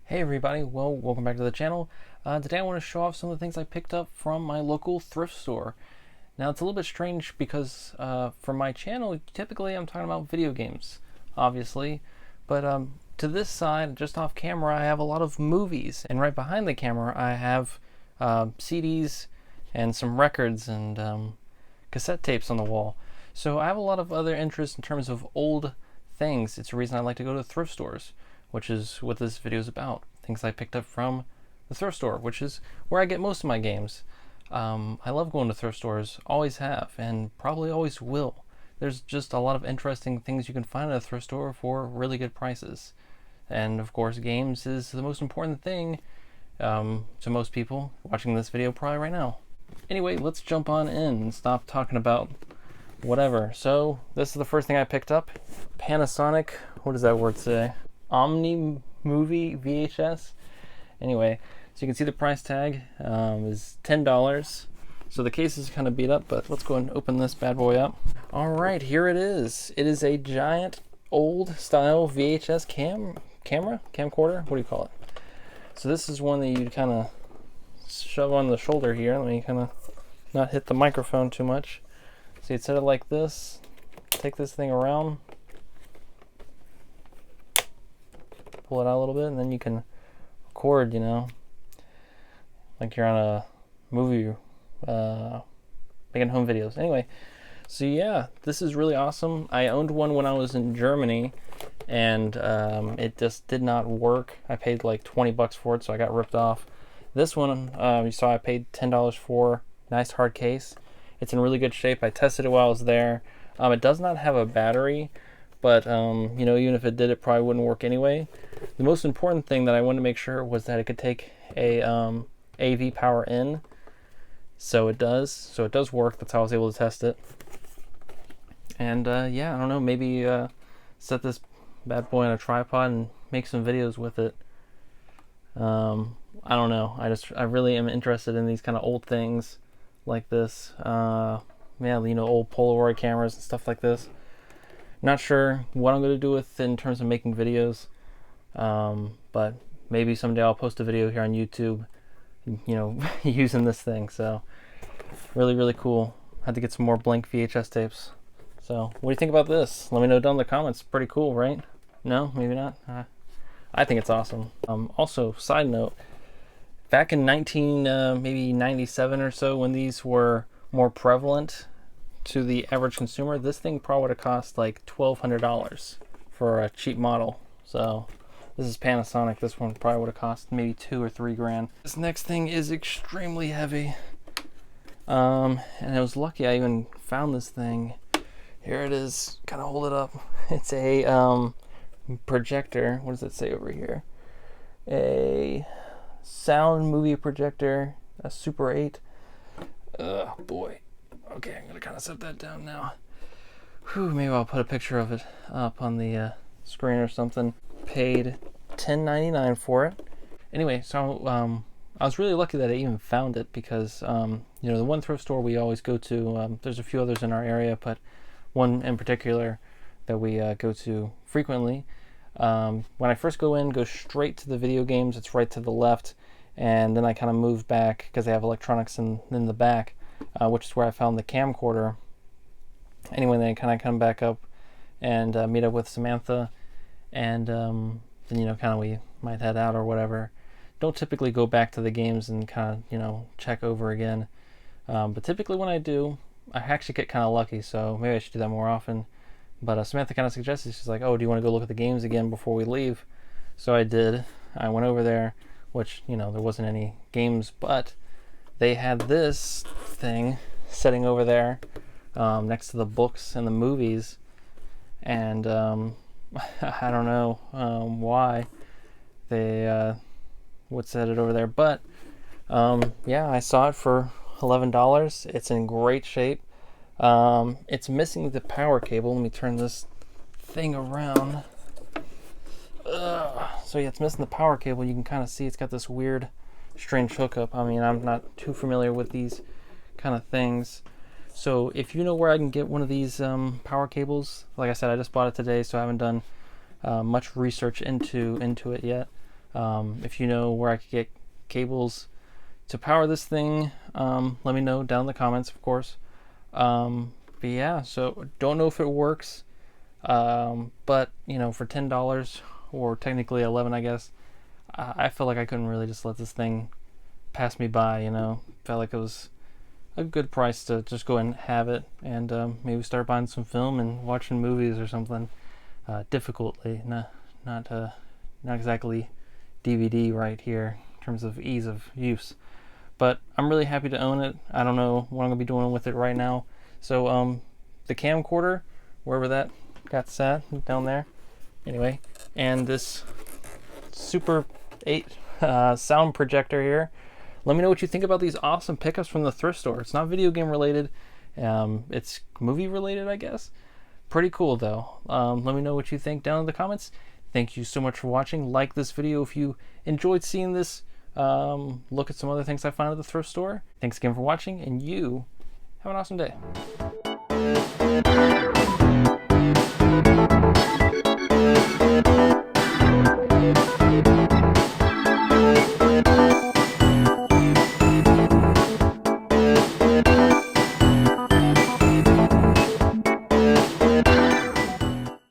Hey everybody, well, welcome back to the channel. Today I want to show off some of the things I picked up from my local thrift store. Now it's a little bit strange because for my channel, typically I'm talking about video games, obviously, but to this side, just off camera, I have a lot of movies, and right behind the camera I have CDs and some records and cassette tapes on the wall. So I have a lot of other interests in terms of old things. It's a reason I like to go to thrift stores, which is what this video is about. Things I picked up from the thrift store, which is where I get most of my games. I love going to thrift stores, always have, and probably always will. There's just a lot of interesting things you can find at a thrift store for really good prices. And of course, games is the most important thing to most people watching this video probably right now. Anyway, let's jump on in and stop talking about whatever. So this is the first thing I picked up. Panasonic, what does that word say? Omni Movie VHS. Anyway, so you can see the price tag is $10. So the case is kind of beat up, but let's go ahead and open this bad boy up. All right, here it is. It is a giant old style VHS camcorder. What do you call it? So this is one that you kind of shove on the shoulder here. Let me kind of not hit the microphone too much. So you'd set it like this, take this thing around, pull it out a little bit, and then you can record, you know, like you're on a movie, making home videos. Anyway, so yeah, this is really awesome. I owned one when I was in Germany, and it just did not work. I paid like 20 bucks for it, so I got ripped off. This one, you saw I paid $10 for. Nice hard case. It's in really good shape. I tested it while I was there. It does not have a battery, but you know, even if it did, it probably wouldn't work anyway. The most important thing that I wanted to make sure was that it could take a AV power in. So it does. So it does work. That's how I was able to test it. And yeah, I don't know, maybe set this bad boy on a tripod and make some videos with it. I don't know. I really am interested in these kind of old things like this. Yeah, you know, old Polaroid cameras and stuff like this. Not sure what I'm going to do with in terms of making videos, but maybe someday I'll post a video here on YouTube, you know, using this thing. So really, really cool. Had to get some more blank VHS tapes. So what do you think about this? Let me know down in the comments. Pretty cool, right? No, maybe not. I think it's awesome. Also, side note, back in maybe 97 or so, when these were more prevalent to the average consumer, this thing probably would have cost like $1,200 for a cheap model. So this is Panasonic. This one probably would have cost maybe $2 or $3 grand. This next thing is extremely heavy. And I was lucky I even found this thing. Here it is. Kind of hold it up. It's a projector. What does it say over here? A sound movie projector, a Super 8. Oh boy. Okay, I'm gonna kind of set that down now. Whew, maybe I'll put a picture of it up on the screen or something. Paid $10.99 for it. Anyway, so I was really lucky that I even found it because you know, the one thrift store we always go to, there's a few others in our area, but one in particular that we go to frequently. When I first go in, go straight to the video games. It's right to the left, and then I kind of move back because they have electronics in the back, which is where I found the camcorder. Anyway, then I kind of come back up and meet up with Samantha, and then, you know, kind of we might head out or whatever. Don't typically go back to the games and kind of, you know, check over again, but typically when I do, I actually get kind of lucky, so maybe I should do that more often. But Samantha kind of suggested, she's like, oh, do you want to go look at the games again before we leave? So I did. I went over there, which, you know, there wasn't any games, but they had this thing sitting over there next to the books and the movies. And I don't know why they would set it over there. But yeah, I saw it for $11. It's in great shape. It's missing the power cable. Let me turn this thing around. So yeah, it's missing the power cable. You can kind of see it's got this weird, strange hookup. I mean, I'm not too familiar with these kind of things. So if you know where I can get one of these power cables, like I said, I just bought it today, so I haven't done much research into it yet. If you know where I could get cables to power this thing, let me know down in the comments, of course. But yeah, so don't know if it works, but you know, for $10, or technically 11, I guess, I felt like I couldn't really just let this thing pass me by. You know, felt like it was a good price to just go and have it, and maybe start buying some film and watching movies or something. Difficultly, not exactly DVD right here in terms of ease of use. But I'm really happy to own it. I don't know what I'm gonna be doing with it right now. So the camcorder, wherever that got sat down there. Anyway, and this Super 8 sound projector here. Let me know what you think about these awesome pickups from the thrift store. It's not video game related. It's movie related, I guess. Pretty cool though. Let me know what you think down in the comments. Thank you so much for watching. Like this video if you enjoyed seeing this. Look at some other things I found at the thrift store. Thanks again for watching, and you have an awesome day.